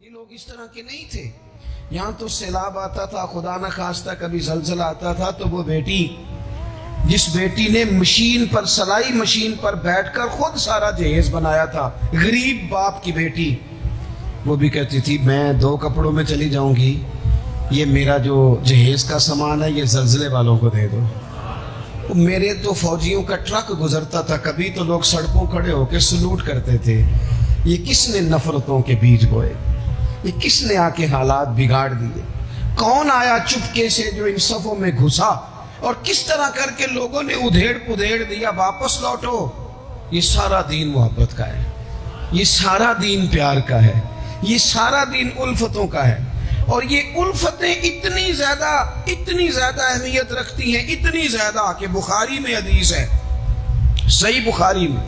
باقی لوگ اس طرح کے نہیں تھے. یہاں تو سیلاب آتا تھا، خدا نہ خواستہ کبھی زلزلہ آتا تھا تو وہ بیٹی، جس بیٹی نے مشین پر، سلائی مشین پر بیٹھ کر خود سارا جہیز بنایا تھا، غریب باپ کی بیٹی، وہ بھی کہتی تھی میں 2 کپڑوں میں چلی جاؤں گی، یہ میرا جو جہیز کا سامان ہے یہ زلزلے والوں کو دے دو. میرے تو فوجیوں کا ٹرک گزرتا تھا، کبھی تو لوگ سڑکوں کھڑے ہو کے سلوٹ کرتے تھے. یہ کس نے نفرتوں کے بیج بوئے؟ یہ کس نے آ کے حالات بگاڑ دیے؟ کون آیا چپکے سے جو ان صفوں میں گھسا اور کس طرح کر کے لوگوں نے ادھیڑ پدھیڑ دیا، واپس لوٹو. یہ سارا دین محبت کا ہے، یہ سارا دین پیار کا ہے، یہ سارا دین الفتوں کا ہے. اور یہ الفتیں اتنی زیادہ اہمیت رکھتی ہیں، اتنی زیادہ کہ بخاری میں حدیث ہے، صحیح بخاری میں،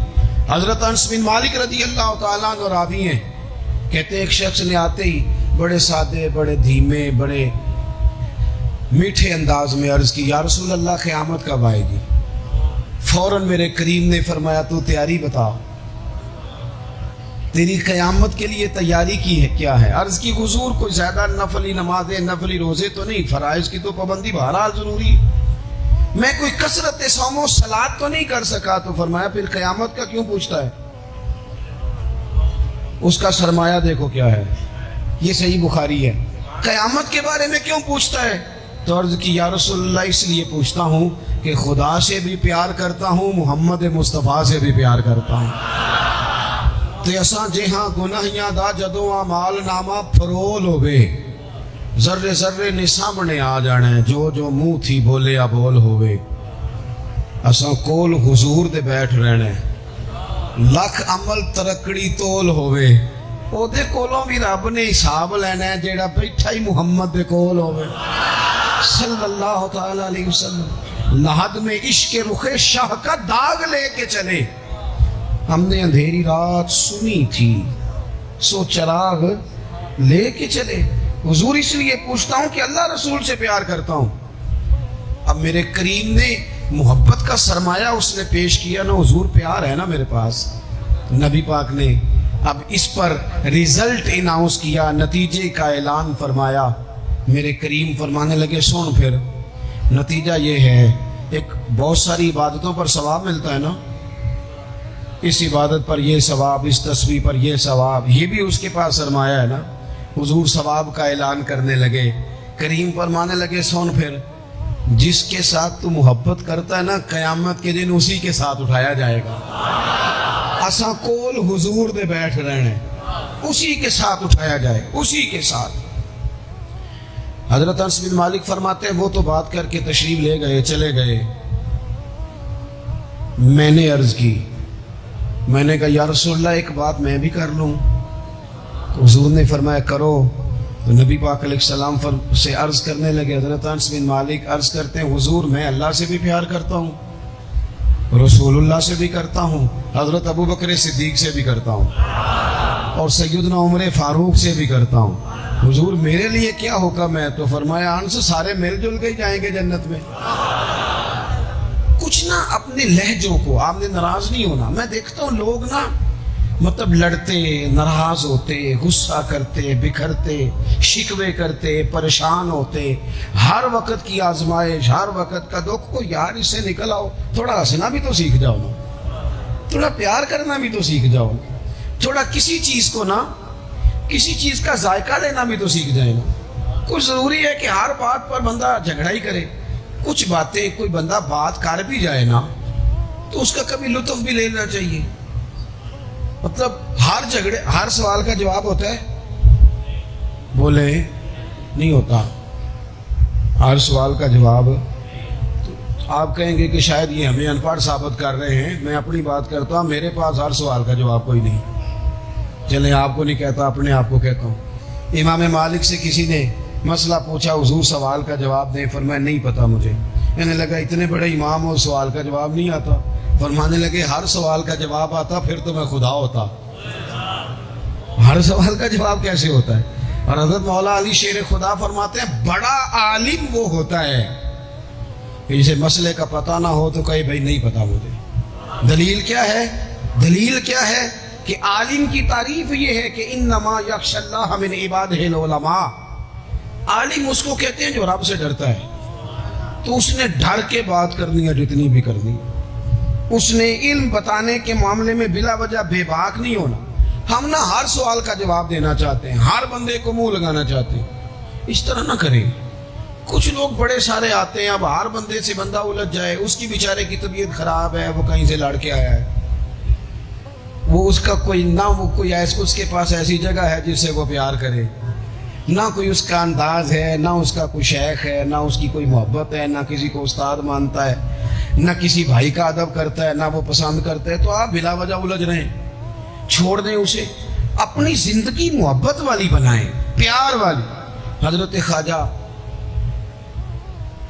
حضرت انس بن مالک رضی اللہ تعالیٰ عنہ راوی ہیں، کہتے ہیں ایک شخص نے آتے ہی بڑے سادے، بڑے دھیمے، بڑے میٹھے انداز میں عرض کی، یا رسول اللہ قیامت کب آئے گی؟ فوراً میرے کریم نے فرمایا تو تیاری بتا، تیری قیامت کے لیے تیاری کی ہے کیا ہے؟ عرض کی حضور کوئی زیادہ نفلی نمازیں، نفلی روزے تو نہیں، فرائض کی تو پابندی بہرحال ضروری، میں کوئی کثرت صوم و صلات تو نہیں کر سکا. تو فرمایا پھر قیامت کا کیوں پوچھتا ہے؟ اس کا سرمایہ دیکھو کیا ہے. یہ صحیح بخاری ہے. قیامت کے بارے میں کیوں پوچھتا ہے؟ تو عرض کی یا رسول اللہ اس لیے پوچھتا ہوں کہ خدا سے بھی پیار کرتا ہوں، محمد مصطفیٰ سے بھی پیار کرتا ہوں. تے اساں جہاں گناہیاں دا جدوں اعمال نامہ فرول ہوئے، ذرے ذرے نے سامنے آ جانا ہے، جو جو منہ تھی بولے بول ہوئے. اساں کول حضور دے بیٹھ رہنا ہے، لکھ عمل ترکڑی تول ہوئے، او دے کولوں بھی رب نے حساب لینا ہے جیڑا بیٹھا ہی محمد دے کول ہوئے صلی اللہ تعالیٰ علیہ وسلم. لحد میں عشق رخ شاہ کا داغ لے کے چلے، ہم نے اندھیری رات سنی تھی سو چراغ لے کے چلے. حضور اس لیے پوچھتا ہوں کہ اللہ رسول سے پیار کرتا ہوں. اب میرے کریم نے محبت کا سرمایہ اس نے پیش کیا نا، حضور پیار ہے نا میرے پاس، نبی پاک نے اب اس پر ریزلٹ اناؤنس کیا، نتیجے کا اعلان فرمایا. میرے کریم فرمانے لگے سن پھر نتیجہ یہ ہے، ایک بہت ساری عبادتوں پر ثواب ملتا ہے نا، اس عبادت پر یہ ثواب، اس تسبیح پر یہ ثواب، یہ بھی اس کے پاس سرمایہ ہے نا. حضور ثواب کا اعلان کرنے لگے. کریم فرمانے لگے سن پھر جس کے ساتھ تو محبت کرتا ہے نا، قیامت کے دن اسی کے ساتھ اٹھایا جائے گا. اساں کول حضور دے بیٹھ رہنے، اسی کے ساتھ اٹھایا جائے، اسی کے ساتھ. حضرت انس بن مالک فرماتے ہیں وہ تو بات کر کے تشریف لے گئے، چلے گئے. میں نے عرض کی، میں نے کہا یا رسول اللہ ایک بات میں بھی کر لوں؟ تو حضور نے فرمایا کرو. تو نبی پاک علیہ السلام سے عرض کرنے لگے. حضرت انس بن مالک عرض کرتے ہیں حضور میں اللہ سے بھی پیار کرتا ہوں، رسول اللہ سے بھی کرتا ہوں، حضرت ابو بکر صدیق سے بھی کرتا ہوں، اور سیدنا عمر فاروق سے بھی کرتا ہوں. حضور میرے لیے کیا حکم ہے؟ تو فرمایا انس سارے مل جل کے جائیں گے جنت میں. کچھ نہ اپنے لہجوں کو، آپ نے ناراض نہیں ہونا. میں دیکھتا ہوں لوگ نا مطلب لڑتے، ناراض ہوتے، غصہ کرتے، بکھرتے، شکوے کرتے، پریشان ہوتے، ہر وقت کی آزمائش، ہر وقت کا دکھ کو یار اس سے نکل آؤ. تھوڑا ہنسنا بھی تو سیکھ جاؤ نا، تھوڑا پیار کرنا بھی تو سیکھ جاؤ، تھوڑا کسی چیز کو نا، کسی چیز کا ذائقہ لینا بھی تو سیکھ جائے نا. کچھ ضروری ہے کہ ہر بات پر بندہ جھگڑا ہی کرے؟ کچھ باتیں کوئی بندہ بات کر بھی جائے نا تو اس کا کبھی لطف بھی لینا چاہیے. مطلب ہر جھگڑے، ہر سوال کا جواب ہوتا ہے؟ بولے نہیں ہوتا. ہر سوال کا جواب آپ کہیں گے کہ شاید یہ ہمیں ان پڑھ ثابت کر رہے ہیں. میں اپنی بات کرتا ہوں، میرے پاس ہر سوال کا جواب کوئی نہیں. چلیں آپ کو نہیں کہتا، اپنے آپ کو کہتا ہوں. امام مالک سے کسی نے مسئلہ پوچھا، حضور سوال کا جواب دیں. فرمایا نہیں پتا مجھے. کہنے لگا اتنے بڑے امام ہو سوال کا جواب نہیں آتا؟ فرمانے لگے ہر سوال کا جواب آتا پھر تو میں خدا ہوتا. ہر سوال کا جواب کیسے ہوتا ہے؟ اور حضرت مولا علی شیر خدا فرماتے ہیں بڑا عالم وہ ہوتا ہے کہ جسے مسئلے کا پتہ نہ ہو تو کہے بھائی نہیں پتا مجھے. دلیل کیا ہے؟ دلیل کیا ہے؟ کہ عالم کی تعریف یہ ہے کہ انما یخشی اللہ من عبادہ العلماء، عالم اس کو کہتے ہیں جو رب سے ڈرتا ہے. تو اس نے ڈر کے بات کرنی ہے جتنی بھی کرنی، اس نے علم بتانے کے معاملے میں بلا وجہ بے باک نہیں ہونا. ہم نہ ہر سوال کا جواب دینا چاہتے ہیں، ہر بندے کو منہ لگانا چاہتے ہیں، اس طرح نہ کریں. کچھ لوگ بڑے سارے آتے ہیں، اب ہر بندے سے بندہ الجھ جائے. اس کی بیچارے کی طبیعت خراب ہے، وہ کہیں سے لڑ کے آیا ہے، وہ اس کا کوئی نہ وہ کوئی اس کے پاس ایسی جگہ ہے جس سے وہ پیار کرے، نہ کوئی اس کا انداز ہے، نہ اس کا کوئی شیخ ہے، نہ اس کی کوئی محبت ہے، نہ کسی کو استاد مانتا ہے، نہ کسی بھائی کا ادب کرتا ہے، نہ وہ پسند کرتا ہے. تو آپ بلا وجہ الجھ رہے ہیں، چھوڑ دیں اسے. اپنی زندگی محبت والی بنائیں، پیار والی. حضرت خواجہ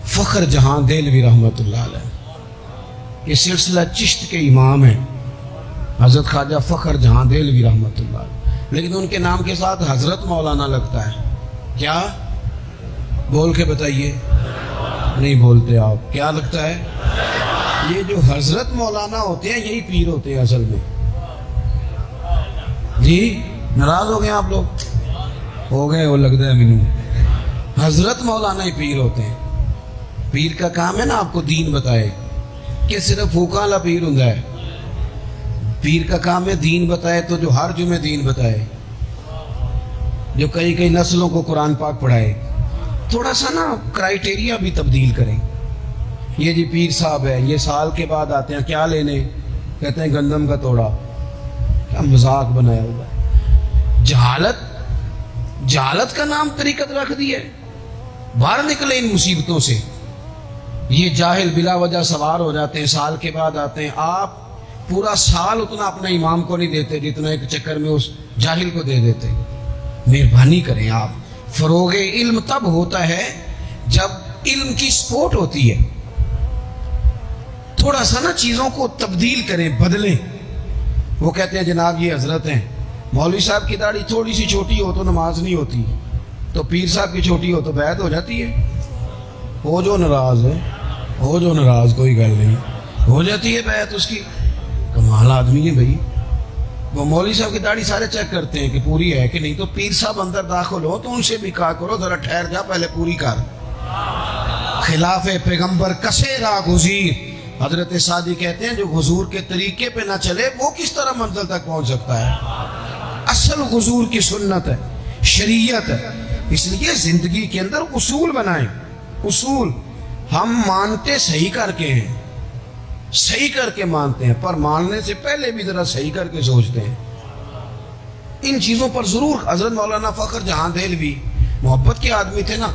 فخر جہاں دہلوی رحمۃ اللہ علیہ، یہ سلسلہ چشت کے امام ہیں حضرت خواجہ فخر جہاں دہلوی رحمۃ اللہ علیہ، لیکن ان کے نام کے ساتھ حضرت مولانا لگتا ہے. کیا بول کے بتائیے؟ نہیں بولتے آپ. کیا لگتا ہے؟ یہ جو حضرت مولانا ہوتے ہیں یہی پیر ہوتے ہیں اصل میں. جی ناراض ہو گئے آپ لوگ؟ ہو گئے وہ لگتا ہے مینو. حضرت مولانا ہی پیر ہوتے ہیں. پیر کا کام ہے نا آپ کو دین بتائے، کہ صرف پھوکا والا پیر ہوں ہے. پیر کا کام ہے دین بتائے، تو جو ہر جمعے دین بتائے، جو کئی کئی نسلوں کو قرآن پاک پڑھائے. تھوڑا سا نا کرائیٹیریا بھی تبدیل کریں. یہ جی پیر صاحب ہے، یہ سال کے بعد آتے ہیں، کیا لینے؟ کہتے ہیں گندم کا توڑا. کیا مذاق بنایا ہوا ہے. جہالت کا نام طریقت رکھ دی ہے. باہر نکلے ان مصیبتوں سے. یہ جاہل بلا وجہ سوار ہو جاتے ہیں، سال کے بعد آتے ہیں. آپ پورا سال اتنا اپنا امام کو نہیں دیتے جتنا ایک چکر میں اس جاہل کو دے دیتے. مہربانی کریں آپ. فروغ علم تب ہوتا ہے جب علم کی سپورٹ ہوتی ہے. تھوڑا سا نا چیزوں کو تبدیل کریں، بدلیں. وہ کہتے ہیں جناب یہ حضرت ہیں، مولوی صاحب کی داڑھی تھوڑی سی چھوٹی ہو تو نماز نہیں ہوتی، تو پیر صاحب کی چھوٹی ہو تو بیعت ہو جاتی ہے. ہو جو ناراض ہے، ہو جو ناراض، کوئی گل نہیں، ہو جاتی ہے بیعت اس کی. کمال آدمی ہے بھائی. وہ مولوی صاحب کی داڑھی سارے چیک کرتے ہیں کہ پوری ہے کہ نہیں، تو پیر صاحب اندر داخل ہو تو ان سے بھی کہا کرو ذرا ٹھہر جا، پہلے پوری کر. خلاف پیغمبر کسے را گزیر. حضرت سعدی کہتے ہیں جو حضور کے طریقے پہ نہ چلے وہ کس طرح منزل تک پہنچ سکتا ہے. اصل حضور کی سنت ہے، شریعت ہے. اس لیے زندگی کے اندر اصول بنائیں. اصول ہم مانتے صحیح کر کے ہیں، صحیح کر کے مانتے ہیں، پر ماننے سے پہلے بھی ذرا صحیح کر کے سوچتے ہیں. ان چیزوں پر ضرور. حضرت مولانا فخر جہاں دہلوی محبت کے آدمی تھے نا،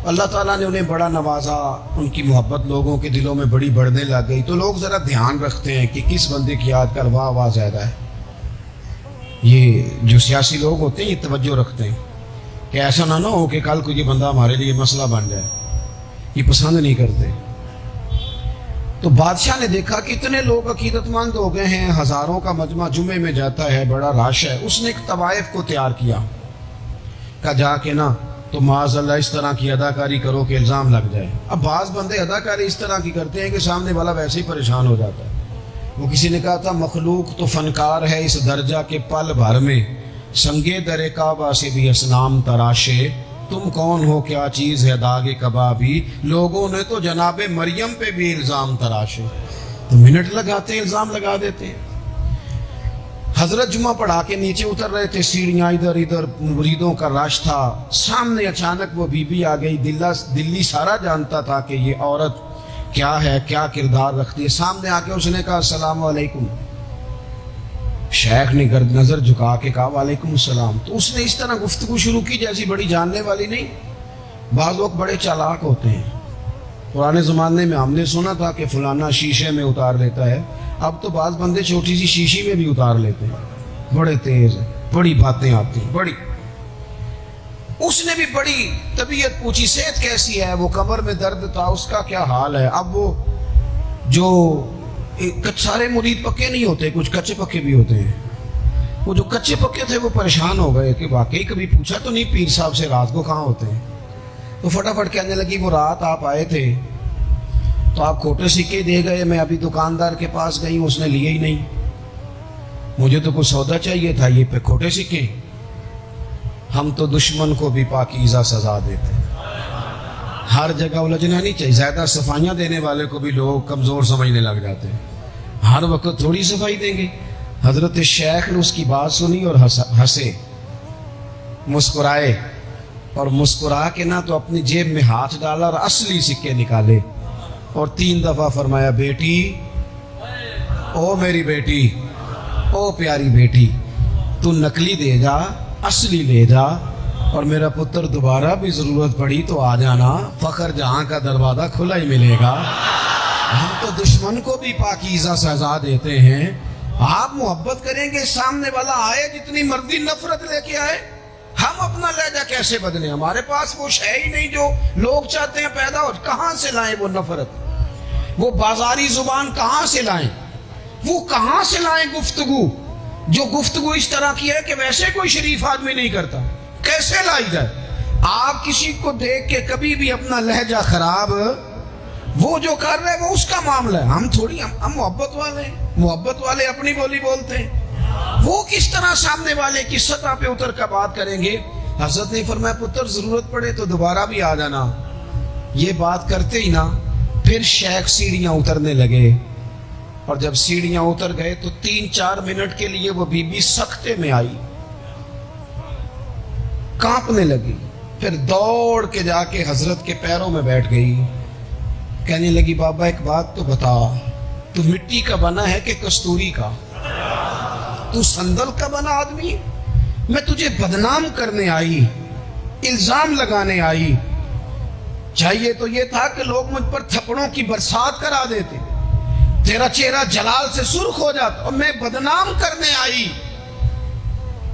اللہ تعالیٰ نے انہیں بڑا نوازا، ان کی محبت لوگوں کے دلوں میں بڑی بڑھنے لگ گئی. تو لوگ ذرا دھیان رکھتے ہیں کہ کس بندے کی یاد کر واہ واہ زیادہ ہے. یہ جو سیاسی لوگ ہوتے ہیں یہ توجہ رکھتے ہیں کہ ایسا نہ ہو کہ کل کو یہ بندہ ہمارے لیے مسئلہ بن جائے. یہ پسند نہیں کرتے. تو بادشاہ نے دیکھا کہ اتنے لوگ عقیدت مند ہو گئے ہیں، ہزاروں کا مجمع جمعے میں جاتا ہے، بڑا رش ہے. اس نے ایک طوائف کو تیار کیا، کہا جا کے نا تو معاذ اللہ اس طرح کی اداکاری کرو کہ الزام لگ جائے. اب بعض بندے اداکاری اس طرح کی کرتے ہیں کہ سامنے والا ویسے ہی پریشان ہو جاتا ہے. وہ کسی نے کہا تھا مخلوق تو فنکار ہے اس درجہ کے پل بھر میں، سنگے در کعبہ سے بھی اسنام تراشے. تم کون ہو کیا چیز ہے داغ کبابی، لوگوں نے تو جناب مریم پہ بھی الزام تراشے. تو منٹ لگاتے ہیں، الزام لگا دیتے ہیں. حضرت جمعہ پڑھا کے نیچے اتر رہے تھے، سیڑھیاں ادھر ادھر، مریدوں کا رش تھا. سامنے اچانک وہ بی بی آ گئی. دلی سارا جانتا تھا کہ یہ عورت کیا ہے، کیا کردار رکھتی ہے. سامنے آ کے اس نے کہا السلام علیکم. شیخ نے نظر جھکا کے کہا وعلیکم السلام. تو اس نے اس طرح گفتگو شروع کی جیسی بڑی جاننے والی نہیں. بعض لوگ بڑے چالاک ہوتے ہیں. پرانے زمانے میں ہم نے سنا تھا کہ فلانا شیشے میں اتار لیتا ہے، اب تو بعض بندے چھوٹی سی شیشی میں بھی اتار لیتے ہیں. بڑے تیز ہیں، بڑی باتیں آتی ہیں، بڑی. اس نے بھی بڑی طبیعت پوچھی، صحت کیسی ہے؟ وہ کمر میں درد تھا، اس کا کیا حال ہے؟ اب وہ جو سارے مرید پکے نہیں ہوتے، کچھ کچے پکے بھی ہوتے ہیں. وہ جو کچے پکے تھے وہ پریشان ہو گئے کہ واقعی کبھی پوچھا تو نہیں پیر صاحب سے رات کو کہاں ہوتے ہیں. تو فٹافٹ کہنے لگی وہ رات آپ آئے تھے تو آپ کھوٹے سکے دے گئے، میں ابھی دکاندار کے پاس گئی، اس نے لیے ہی نہیں. مجھے تو کچھ سودا چاہیے تھا، یہ پہ کھوٹے سکے۔ ہم تو دشمن کو بھی پاکیزہ سزا دیتے ہیں۔ ہر جگہ الجھنا نہیں چاہیے، زیادہ صفائیاں دینے والے کو بھی لوگ کمزور سمجھنے لگ جاتے ہیں۔ ہر وقت تھوڑی صفائی دیں گے۔ حضرت شیخ نے اس کی بات سنی اور ہنسے، مسکرائے، اور مسکرا کے نہ تو اپنی جیب میں ہاتھ ڈالا اور اصلی سکے نکالے اور 3 دفعہ فرمایا، بیٹی، او میری بیٹی، او پیاری بیٹی، تو نقلی دے جا، اصلی لے جا، اور میرا پتر دوبارہ بھی ضرورت پڑی تو آ جانا، فخر جہاں کا دروازہ کھلا ہی ملے گا۔ ہم تو دشمن کو بھی پاکیزہ سزا دیتے ہیں۔ آپ محبت کریں گے، سامنے والا آئے جتنی مرضی نفرت لے کے آئے، ہم اپنا لہجہ کیسے بدلیں؟ ہمارے پاس وہ شے ہی نہیں جو لوگ چاہتے ہیں پیدا ہو۔ کہاں سے لائیں وہ نفرت؟ وہ بازاری زبان کہاں سے لائیں؟ وہ کہاں سے لائیں گفتگو جو گفتگو اس طرح کی ہے کہ ویسے کوئی شریف آدمی نہیں کرتا؟ کیسے لائی جائے؟ آپ کسی کو دیکھ کے کبھی بھی اپنا لہجہ خراب، وہ جو کر رہے وہ اس کا معاملہ ہے، ہم تھوڑی، ہم محبت والے ہیں، محبت والے اپنی بولی بولتے ہیں۔ وہ کس طرح سامنے والے کی سطح پہ اتر کر بات کریں گے؟ حضرت نے فرمایا، پتر ضرورت پڑے تو دوبارہ بھی آ جانا۔ یہ بات کرتے ہی نا پھر شیخ سیڑھیاں اترنے لگے، اور جب سیڑھیاں اتر گئے تو 3-4 منٹ کے لیے وہ بی بی سکتے میں آئی، کانپنے لگی، پھر دوڑ کے جا کے حضرت کے پیروں میں بیٹھ گئی، کہنے لگی، بابا ایک بات تو بتا، تو مٹی کا بنا ہے کہ کستوری کا؟ تو سندل کا بنا آدمی؟ میں تجھے بدنام کرنے آئی، الزام لگانے آئی، چاہیے تو یہ تھا کہ لوگ مجھ پر تھپڑوں کی برسات کرا دیتے، تیرا چہرہ جلال سے سرخ ہو جاتا، اور میں بدنام کرنے آئی۔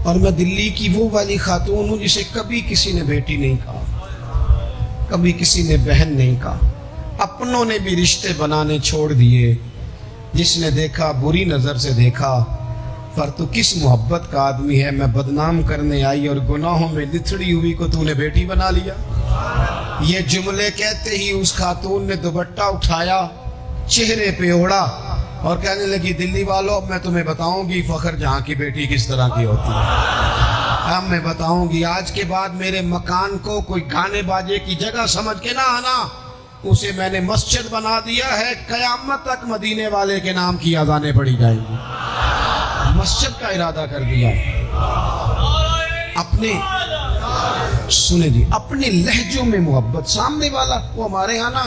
اور میں دلی کی وہ والی خاتون ہوں جسے کبھی کسی نے بیٹی نہیں کہا، کبھی کسی نے بہن نہیں کہا، اپنوں نے بھی رشتے بنانے چھوڑ دیے، جس نے دیکھا بری نظر سے دیکھا، پر تو کس محبت کا آدمی ہے، میں بدنام کرنے آئی اور گناہوں میں لتھڑی ہوئی کو تو نے بیٹی بنا لیا۔ یہ جملے کہتے ہی اس خاتون نے دوپٹہ اٹھایا، چہرے پہ اوڑا، اور کہنے لگی، دلی والوں، میں تمہیں بتاؤں گی فخر جہاں کی بیٹی کس طرح کی ہوتی ہے۔ اب میں بتاؤں گی، آج کے بعد میرے مکان کو کوئی گانے باجے کی جگہ سمجھ کے نہ آنا، اسے میں نے مسجد بنا دیا ہے، قیامت تک مدینے والے کے نام کی اذانیں پڑھی جائیں گی۔ مسجد کا ارادہ کر دیا ہے۔ اپنے سنیں جی، اپنے لہجوں میں محبت، سامنے والا، وہ ہمارے ہاں نا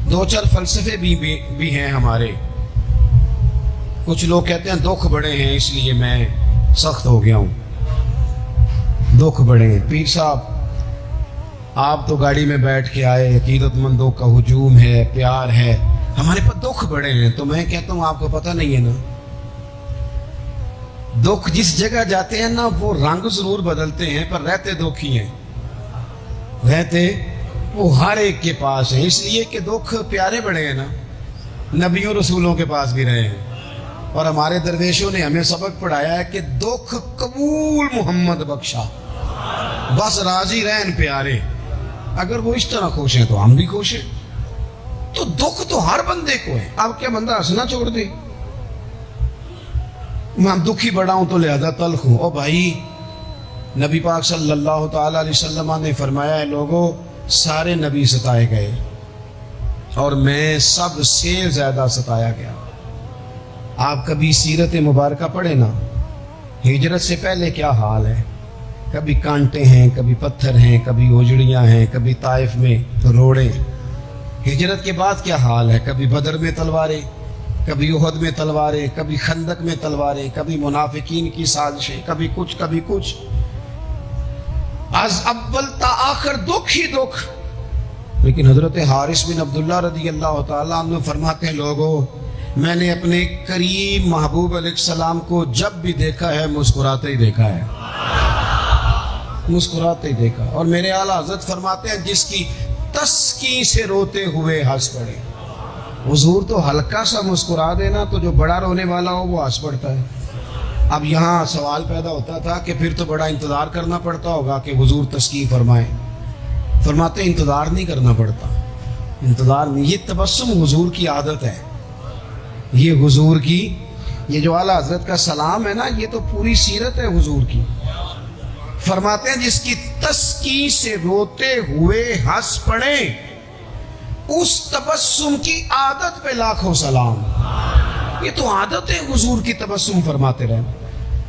2-4 فلسفے بھی ہیں ہمارے۔ کچھ لوگ کہتے ہیں دکھ بڑے ہیں اس لیے میں سخت ہو گیا ہوں، دکھ بڑے ہیں۔ پیر صاحب، آپ تو گاڑی میں بیٹھ کے آئے، عقیدت مندوں کا ہجوم ہے، پیار ہے، ہمارے پاس دکھ بڑے ہیں، تو میں کہتا ہوں آپ کو پتہ نہیں ہے نا، دکھ جس جگہ جاتے ہیں نا وہ رنگ ضرور بدلتے ہیں، پر رہتے دکھ ہی ہیں، رہتے وہ ہر ایک کے پاس ہیں، اس لیے کہ دکھ پیارے بڑے ہیں نا، نبیوں رسولوں کے پاس بھی رہے ہیں، اور ہمارے درویشوں نے ہمیں سبق پڑھایا ہے کہ دکھ قبول محمد بخشا، بس راضی رہن پیارے۔ اگر وہ اس طرح خوش ہیں تو ہم بھی خوش ہیں۔ تو دکھ تو ہر بندے کو ہے، اب کیا بندہ ہنسنا چھوڑ دے؟ میں دکھی بڑا ہوں تو لہذا تلخ ہوں۔ او بھائی، نبی پاک صلی اللہ تعالی علیہ وسلم نے فرمایا ہے، لوگوں، سارے نبی ستائے گئے اور میں سب سے زیادہ ستایا گیا۔ آپ کبھی سیرت مبارکہ پڑھیں نا، ہجرت سے پہلے کیا حال ہے، کبھی کانٹے ہیں، کبھی پتھر ہیں، کبھی اوجڑیاں ہیں، کبھی طائف میں روڑے۔ ہجرت کے بعد کیا حال ہے، کبھی بدر میں تلواریں، کبھی احد میں تلواریں، کبھی خندق میں تلواریں، کبھی منافقین کی سازشیں، کبھی کچھ کبھی کچھ، از اول تا آخر دکھ ہی دکھ۔ لیکن حضرت حارث بن عبداللہ رضی اللہ تعالیٰ عنہ فرماتے ہیں، لوگوں، میں نے اپنے کریم محبوب علیہ السلام کو جب بھی دیکھا ہے مسکراتے ہی دیکھا ہے، مسکراتے ہی دیکھا۔ اور میرے اعلیٰ حضرت فرماتے ہیں، جس کی تسکی سے روتے ہوئے ہنس پڑے۔ حضور تو ہلکا سا مسکرا دینا تو جو بڑا رونے والا ہو وہ ہنس پڑتا ہے۔ اب یہاں سوال پیدا ہوتا تھا کہ پھر تو بڑا انتظار کرنا پڑتا ہوگا کہ حضور تسکی فرمائیں۔ فرماتے ہیں انتظار نہیں کرنا پڑتا، انتظار نہیں، یہ تبسم حضور کی عادت ہے، یہ حضور کی یہ جو اعلیٰ حضرت کا سلام ہے نا، یہ تو پوری سیرت ہے حضور کی. فرماتے ہیں جس کی تسکین سے روتے ہوئے ہنس پڑے، اس تبسم کی عادت پہ لاکھوں سلام. یہ تو عادت ہے حضور کی تبسم فرماتے رہے.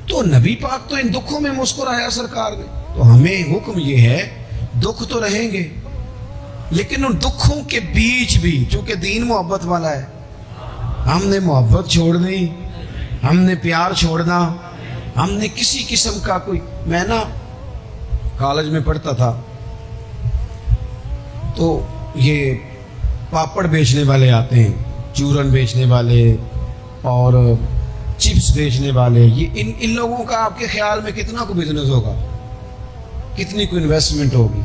تو نبی پاک تو ان دکھوں میں مسکرایا سرکار نے. تو ہمیں حکم یہ ہے، دکھ تو رہیں گے لیکن ان دکھوں کے بیچ بھی، چونکہ دین محبت والا ہے، ہم نے محبت چھوڑنی، ہم نے پیار چھوڑنا، ہم نے کسی قسم کا کوئی. میں نا کالج میں پڑھتا تھا تو یہ پاپڑ بیچنے والے آتے ہیں، چورن بیچنے والے اور چپس بیچنے والے. یہ ان لوگوں کا آپ کے خیال میں کتنا کو بزنس ہوگا؟ کتنی کو انویسٹمنٹ ہوگی؟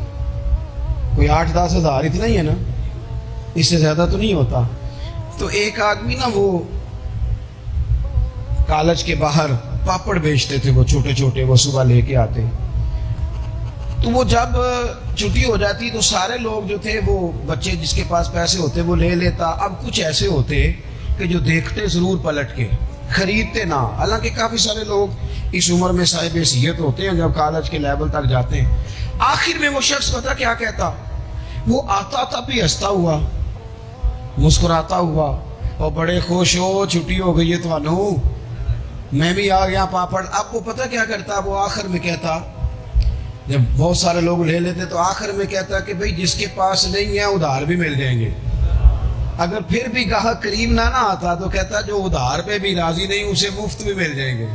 کوئی 8-10 ہزار اتنا ہی ہے نا، اس سے زیادہ تو نہیں ہوتا. تو ایک آدمی نا وہ کالج کے باہر پاپڑ بیچتے تھے، وہ چھوٹے چھوٹے، وہ صبح لے کے آتے. تو وہ جب چھٹی ہو جاتی تو سارے لوگ جو تھے، وہ بچے جس کے پاس پیسے ہوتے وہ لے لیتا. اب کچھ ایسے ہوتے کہ جو دیکھتے ضرور پلٹ کے، خریدتے نہ. حالانکہ کافی سارے لوگ اس عمر میں صاحب حیثیت ہوتے ہیں جب کالج کے لیول تک جاتے ہیں. آخر میں وہ شخص پتہ کیا کہتا؟ وہ آتا تھا بھی ہنستا ہوا، مسکراتا ہوا، اور بڑے خوش ہو چھٹی ہو گئی ہے تو میں بھی آ گیا پاپڑ. اب وہ پتہ کیا کرتا؟ وہ آخر میں کہتا، جب بہت سارے لوگ لے لیتے تو آخر میں کہتا کہ بھئی جس کے پاس نہیں ہے ادھار بھی مل جائیں گے. اگر پھر بھی گاہک قریب نہ آتا تو کہتا جو ادھار پہ بھی راضی نہیں اسے مفت بھی مل جائیں گے.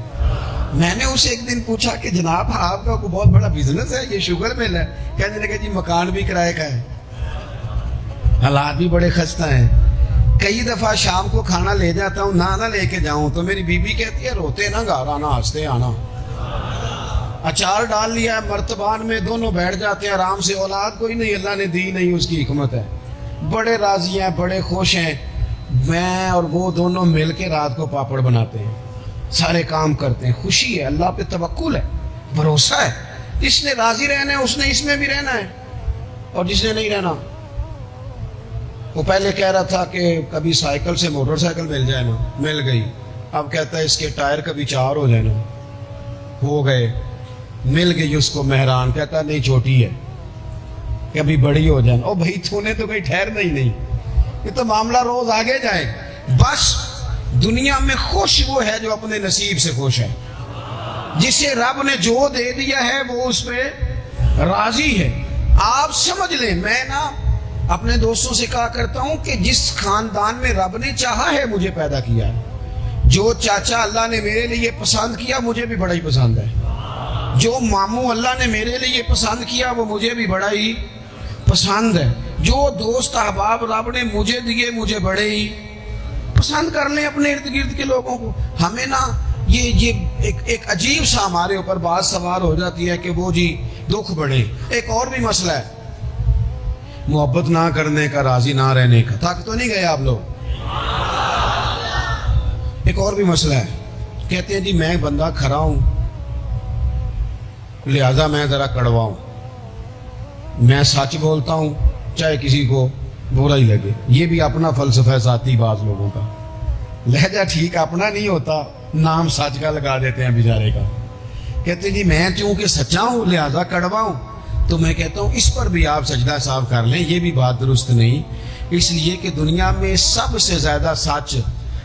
میں نے اسے ایک دن پوچھا کہ جناب آپ کا کوئی بہت بڑا بزنس ہے، یہ شوگر مل ہے؟ کہنے لگے جی مکان بھی کرائے کا ہے، حالات بھی بڑے خستہ ہیں. کئی دفعہ شام کو کھانا لے جاتا ہوں، نہ لے کے جاؤں تو میری بیوی کہتی ہے روتے نہ گھر آنا، ہنستے آنا. اچار ڈال لیا ہے مرتبان میں، دونوں بیٹھ جاتے ہیں آرام سے. اولاد کوئی نہیں، اللہ نے دی نہیں، اس کی حکمت ہے. بڑے راضی ہیں، بڑے خوش ہیں. میں اور وہ دونوں مل کے رات کو پاپڑ بناتے ہیں، سارے کام کرتے ہیں. خوشی ہے، اللہ پہ توکل ہے، بھروسہ ہے. جس نے راضی رہنا ہے اس نے اس میں بھی رہنا ہے، اور جس نے نہیں رہنا، وہ پہلے کہہ رہا تھا کہ کبھی سائیکل سے موٹر سائیکل مل جائے نا، مل گئی. اب کہتا ہے اس کے ٹائر کبھی 4 ہو جائے نا، ہو گئے. مل گئی اس کو مہران، کہتا نہیں چھوٹی ہے، کبھی بڑی ہو جائے. او بھائی تو نے تو کہیں ٹھہرنا ہی نہیں، یہ تو معاملہ روز آگے جائے. بس دنیا میں خوش وہ ہے جو اپنے نصیب سے خوش ہے، جسے رب نے جو دے دیا ہے وہ اس پہ راضی ہے. آپ سمجھ لیں، میں نا اپنے دوستوں سے کہا کرتا ہوں کہ جس خاندان میں رب نے چاہا ہے مجھے پیدا کیا ہے، جو چاچا اللہ نے میرے لیے پسند کیا مجھے بھی بڑا ہی پسند ہے، جو ماموں اللہ نے میرے لیے پسند کیا وہ مجھے بھی بڑا ہی پسند ہے، جو دوست احباب رب نے مجھے دیے مجھے بڑے ہی پسند. کر لیں اپنے ارد گرد کے لوگوں کو. ہمیں نا یہ ایک عجیب سا ہمارے اوپر بات سوار ہو جاتی ہے کہ وہ جی دکھ بڑھے. ایک اور بھی مسئلہ ہے محبت نہ کرنے کا، راضی نہ رہنے کا. تھک تو نہیں گئے آپ لوگ؟ ایک اور بھی مسئلہ ہے، کہتے ہیں جی میں بندہ کھرا ہوں لہذا میں ذرا کڑوا ہوں، میں سچ بولتا ہوں چاہے کسی کو برا ہی لگے. یہ بھی اپنا فلسفہ ذاتی بعض لوگوں کا. لہجہ ٹھیک اپنا نہیں ہوتا، نام سچ کا لگا دیتے ہیں بیچارے کا. کہتے ہیں جی میں چونکہ سچا ہوں لہذا کڑوا ہوں. تو میں کہتا ہوں اس پر بھی آپ سجدہ صاف کر لیں، یہ بھی بات درست نہیں. اس لیے کہ دنیا میں سب سے زیادہ سچ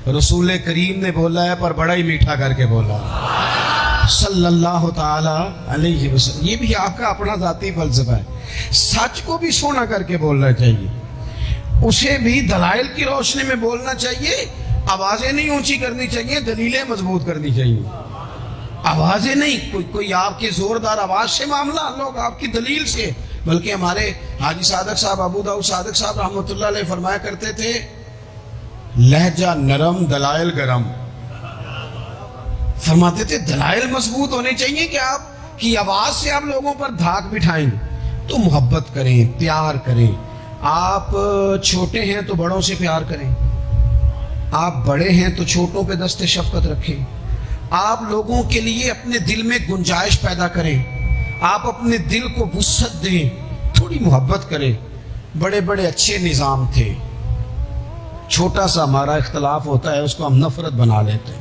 رسول کریم نے بولا ہے، پر بڑا ہی میٹھا کر کے بولا صلی اللہ تعالی علیہ وسلم. یہ بھی آپ کا اپنا ذاتی فلسفہ ہے. سچ کو بھی سونا کر کے بولنا چاہیے، اسے بھی دلائل کی روشنی میں بولنا چاہیے. آوازیں نہیں اونچی کرنی چاہیے، دلیلیں مضبوط کرنی چاہیے. آوازیں نہیں، کوئی آپ کی زوردار آواز سے معاملہ، لوگ آپ کی دلیل سے. بلکہ ہمارے حاجی صادق صاحب، ابو داؤد صادق صاحب رحمۃ اللہ علیہ فرمایا کرتے تھے لہجہ نرم دلائل گرم. فرماتے تھے دلائل مضبوط ہونے چاہیے کہ آپ کی آواز سے آپ لوگوں پر دھاک بٹھائیں. تو محبت کریں، پیار کریں. آپ چھوٹے ہیں تو بڑوں سے پیار کریں، آپ بڑے ہیں تو چھوٹوں پہ دست شفقت رکھیں. آپ لوگوں کے لیے اپنے دل میں گنجائش پیدا کریں، آپ اپنے دل کو وسعت دیں، تھوڑی محبت کریں. بڑے بڑے اچھے نظام تھے، چھوٹا سا ہمارا اختلاف ہوتا ہے اس کو ہم نفرت بنا لیتے ہیں.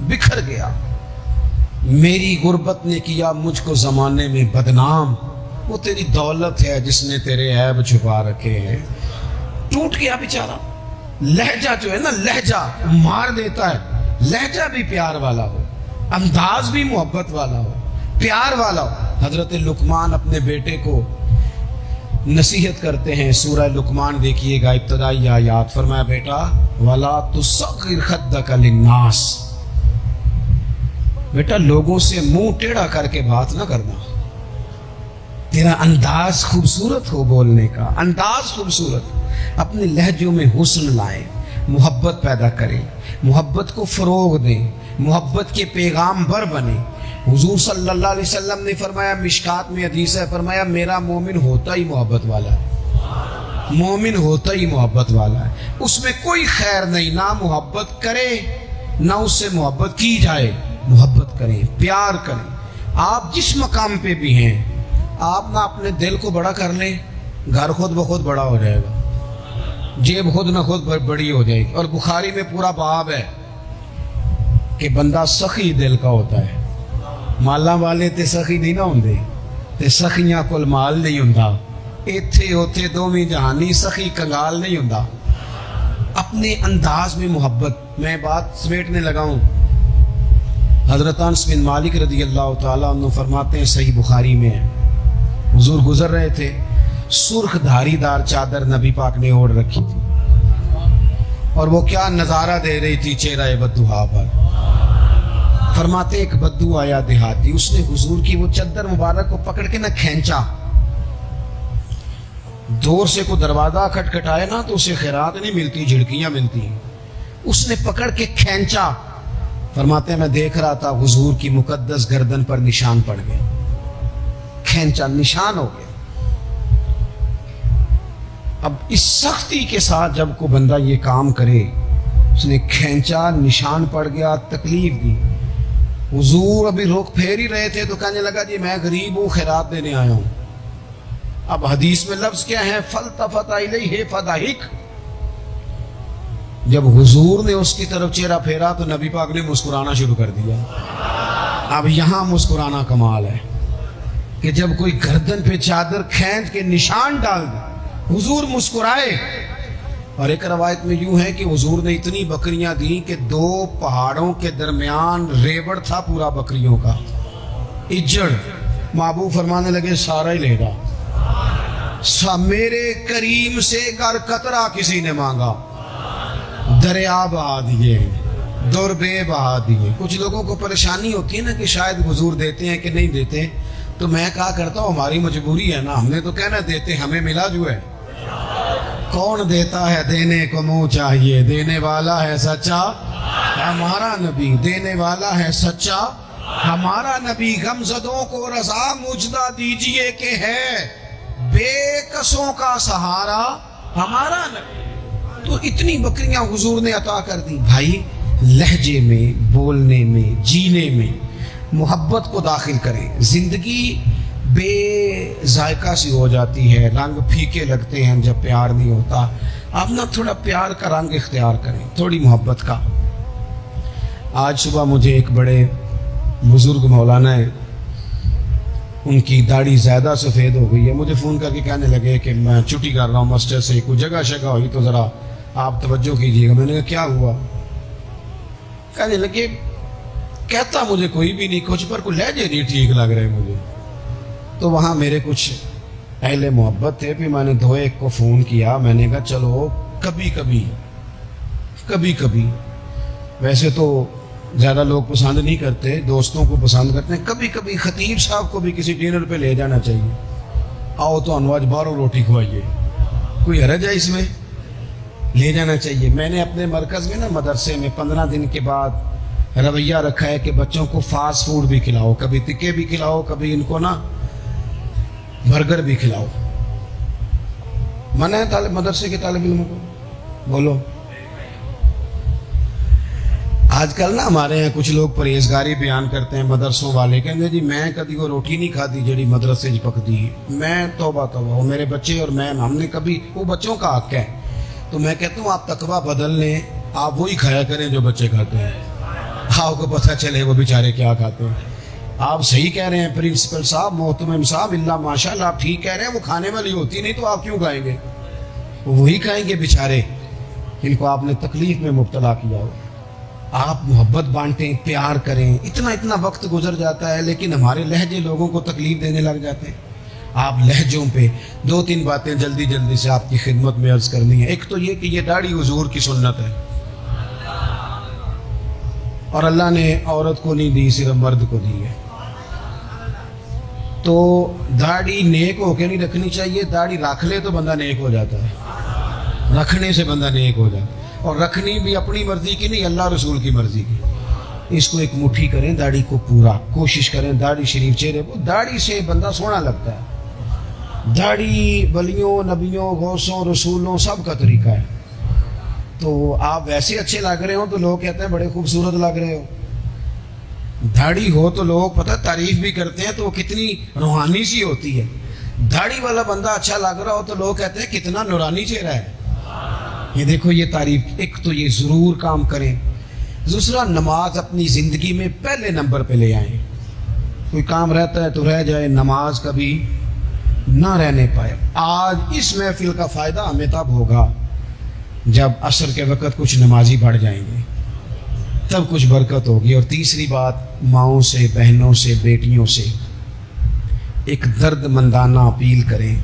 بکھر گیا. میری غربت نے کیا مجھ کو زمانے میں بدنام. وہ تیری دولت ہے جس نے تیرے عیب چھپا رکھے ہیں. ٹوٹ گیا بیچارہ. لہجہ جو ہے نا, لہجہ مار دیتا ہے. لہجہ بھی پیار والا ہو, انداز بھی محبت والا ہو, پیار والا ہو. حضرت لقمان اپنے بیٹے کو نصیحت کرتے ہیں. سورہ لقمان دیکھیے گا, ابتدائی آیات. فرمایا بیٹا وَلَا تُصَغِّرْ خَدَّكَ لِلنَّاسِ, بیٹا لوگوں سے منہ ٹیڑھا کر کے بات نہ کرنا. تیرا انداز خوبصورت ہو, بولنے کا انداز خوبصورت. اپنے لہجوں میں حسن لائیں, محبت پیدا کریں, محبت کو فروغ دیں, محبت کے پیغام بر بنیں. حضور صلی اللہ علیہ وسلم نے فرمایا, مشکات میں حدیث ہے, فرمایا میرا مومن ہوتا ہی محبت والا ہے. مومن ہوتا ہی محبت والا ہے. اس میں کوئی خیر نہیں, نہ محبت کرے نہ اس سے محبت کی جائے. محبت کریں, پیار کریں. آپ جس مقام پہ بھی ہیں, آپ نہ اپنے دل کو بڑا کر لیں, گھر خود بخود بڑا ہو جائے گا, جیب خود نہ خود بڑی ہو جائے گی. اور بخاری میں پورا باب ہے کہ بندہ سخی دل کا ہوتا ہے. مالا والے تے سخی نہیں نہ ہوندے, تے سخیاں کول مال نہیں ہوندا. ایتھے اوتھے دوویں جہانی سخی کنگال نہیں ہوندا. اپنے انداز میں محبت. میں بات سمیٹنے لگا ہوں. حضرت انس بن مالک رضی اللہ تعالیٰ عنہ فرماتے ہیں, صحیح بخاری میں ہے, حضور گزر رہے تھے, سرخ دھاری دار چادر نبی پاک نے اوڑھ رکھی تھی, اور وہ کیا نظارہ دے رہی تھی چہرہ بدوہا پر. فرماتے ایک بدو آیا دیہاتی, اس نے حضور کی وہ چادر مبارک کو پکڑ کے نہ کھینچا. دور سے کوئی دروازہ کھٹکھٹائے نا تو اسے خیرات نہیں ملتی, جھڑکیاں ملتی. اس نے پکڑ کے کھینچا. فرماتے ہیں میں دیکھ رہا تھا حضور کی مقدس گردن پر نشان پڑ گیا. کھینچا, نشان ہو گیا. اب اس سختی کے ساتھ جب کوئی بندہ یہ کام کرے, اس نے کھینچا, نشان پڑ گیا, تکلیف دی. حضور ابھی روک پھیر ہی رہے تھے تو کہنے لگا جی میں غریب ہوں, خیرات دینے آیا ہوں. اب حدیث میں لفظ کیا ہے, فَالْتَفَتَ إِلَيْهِ فَضَحِكَ. جب حضور نے اس کی طرف چہرہ پھیرا تو نبی پاک نے مسکرانا شروع کر دیا. اب یہاں مسکرانا کمال ہے کہ جب کوئی گردن پہ چادر کھینچ کے نشان ڈال دے, حضور مسکرائے. اور ایک روایت میں یوں ہے کہ حضور نے اتنی بکریاں دی کہ 2 پہاڑوں کے درمیان ریوڑ تھا پورا بکریوں کا, اجڑ. محبوب فرمانے لگے سارا ہی لے گا. میرے کریم سے گر قطرہ کسی نے مانگا, دریا بہا دیے, دربے بہا دیے. کچھ لوگوں کو پریشانی ہوتی ہے نا کہ شاید حضور دیتے ہیں کہ نہیں دیتے, تو میں کہا کرتا ہوں ہماری مجبوری ہے نا, ہم نے تو کہنا دیتے, ہمیں ملا جو ہے. کون دیتا ہے, دینے کو منہ چاہیے, دینے والا ہے سچا ہمارا نبی, دینے والا ہے سچا ہمارا نبی. غمزدوں کو رضا مجدہ دیجئے کہ ہے بے کسوں کا سہارا ہمارا نبی. تو اتنی بکریاں حضور نے عطا کر دی. بھائی لہجے میں, بولنے میں, جینے میں محبت کو داخل کریں. زندگی بے ذائقہ سی ہو جاتی ہے, رنگ پھیکے لگتے ہیں جب پیار نہیں ہوتا. آپ نا تھوڑا پیار کا رنگ اختیار کریں, تھوڑی محبت کا. آج صبح مجھے ایک بڑے بزرگ مولانا ہے, ان کی داڑھی زیادہ سفید ہو گئی ہے, مجھے فون کر کے کہنے لگے کہ میں چھٹی کر رہا ہوں مسجد سے, کوئی جگہ شگہ ہوئی تو ذرا آپ توجہ کیجیے گا. میں نے کہا کیا ہوا؟ کہنے لگے کہتا مجھے کوئی بھی نہیں کچھ, پر کوئی لہجے نہیں ٹھیک لگ رہے مجھے. تو وہاں میرے کچھ اہل محبت تھے, پھر میں نے 2-1 کو فون کیا. میں نے کہا چلو کبھی کبھی, ویسے تو زیادہ لوگ پسند نہیں کرتے, دوستوں کو پسند کرتے ہیں, کبھی کبھی خطیب صاحب کو بھی کسی ڈنر پہ لے جانا چاہیے. آؤ تو انواج باہروں روٹی کھوائیے, کوئی حرج ہے اس میں, لے جانا چاہیے. میں نے اپنے مرکز میں نا مدرسے میں 15 دن کے بعد رویہ رکھا ہے کہ بچوں کو فاسٹ فوڈ بھی کھلاؤ, کبھی تکے بھی کھلاؤ, کبھی ان کو نا برگر بھی کھلاؤ. منع ہے مدرسے کے طالب علموں کو؟ بولو. آج کل نا ہمارے ہیں کچھ لوگ پرہیزگاری بیان کرتے ہیں مدرسوں والے, کہتے ہیں جی میں کبھی کو روٹی نہیں کھاتی جڑی مدرسے چ پکتی ہے. میں توبہ وہ میرے بچے اور میں, ہم نے کبھی, وہ بچوں کا حق ہے. تو میں کہتا ہوں آپ تقویٰ بدل لیں, آپ وہی کھایا کریں جو بچے کھاتے ہیں. صاحب کو پتہ چلے وہ بیچارے کیا کھاتے ہیں. آپ صحیح کہہ رہے ہیں پرنسپل صاحب، محتمم صاحب، اللہ ماشاء اللہ آپ ٹھیک کہہ رہے ہیں، وہ کھانے والی ہوتی نہیں تو آپ کیوں کھائیں گے؟ وہی کھائیں گے بیچارے ان کو آپ نے تکلیف میں مبتلا کیا ہو. آپ محبت بانٹیں، پیار کریں. اتنا وقت گزر جاتا ہے لیکن ہمارے لہجے لوگوں کو تکلیف دینے لگ جاتے ہیں. آپ لہجوں پہ 2-3 باتیں جلدی سے آپ کی خدمت میں عرض کرنی ہے. ایک تو یہ کہ یہ داڑھی حضور کی سنت ہے، اور اللہ نے عورت کو نہیں دی، صرف مرد کو دی ہے. تو داڑھی نیک ہو کے نہیں رکھنی چاہیے. داڑھی رکھ لے تو بندہ نیک ہو جاتا ہے، رکھنے سے بندہ نیک ہو جاتا ہے. اور رکھنی بھی اپنی مرضی کی نہیں، اللہ رسول کی مرضی کی. اس کو ایک مٹھی کریں داڑھی کو، پورا کوشش کریں داڑھی شریف چہرے کو. داڑھی سے بندہ سونا لگتا ہے. داڑھی ولیوں، نبیوں، غوثوں، رسولوں سب کا طریقہ ہے. تو آپ ویسے اچھے لگ رہے ہو تو لوگ کہتے ہیں بڑے خوبصورت لگ رہے ہو. داڑھی ہو تو لوگ پتہ تعریف بھی کرتے ہیں تو وہ کتنی روحانی سی ہوتی ہے. داڑھی والا بندہ اچھا لگ رہا ہو تو لوگ کہتے ہیں کتنا نورانی چہرہ ہے. یہ دیکھو یہ تعریف. ایک تو یہ ضرور کام کریں. دوسرا، نماز اپنی زندگی میں پہلے نمبر پہ لے آئیں. کوئی کام رہتا ہے تو رہ جائے، نماز کبھی نہ رہنے پائے. آج اس محفل کا فائدہ ہمیں تب ہوگا جب عصر کے وقت کچھ نمازی بڑھ جائیں گے، تب کچھ برکت ہوگی. اور تیسری بات، ماؤں سے، بہنوں سے، بیٹیوں سے ایک درد مندانہ اپیل کریں.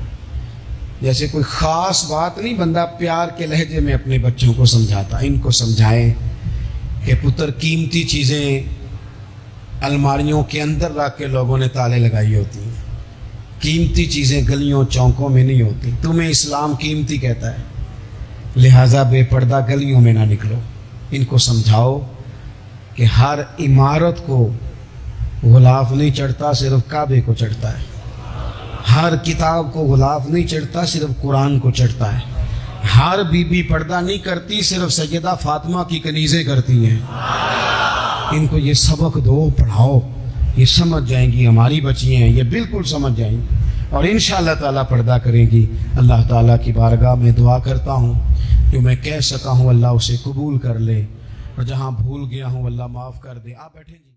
جیسے کوئی خاص بات نہیں، بندہ پیار کے لہجے میں اپنے بچوں کو سمجھاتا. ان کو سمجھائیں کہ پتر قیمتی چیزیں الماریوں کے اندر رکھ کے لوگوں نے تالے لگائی ہوتی ہیں. قیمتی چیزیں گلیوں چوکوں میں نہیں ہوتی. تمہیں اسلام قیمتی کہتا ہے، لہٰذا بے پردہ گلیوں میں نہ نکلو. ان کو سمجھاؤ کہ ہر عمارت کو غلاف نہیں چڑھتا، صرف کعبے کو چڑھتا ہے. ہر کتاب کو غلاف نہیں چڑھتا، صرف قرآن کو چڑھتا ہے. ہر بی بی پردہ نہیں کرتی، صرف سیدہ فاطمہ کی کنیزیں کرتی ہیں. ان کو یہ سبق دو، پڑھاؤ. یہ سمجھ جائیں گی، ہماری بچیاں ہیں، یہ بالکل سمجھ جائیں گی اور انشاءاللہ تعالیٰ پردہ کریں گی. اللہ تعالیٰ کی بارگاہ میں دعا کرتا ہوں جو میں کہہ سکا ہوں اللہ اسے قبول کر لے، اور جہاں بھول گیا ہوں اللہ معاف کر دے. آپ بیٹھیں جی.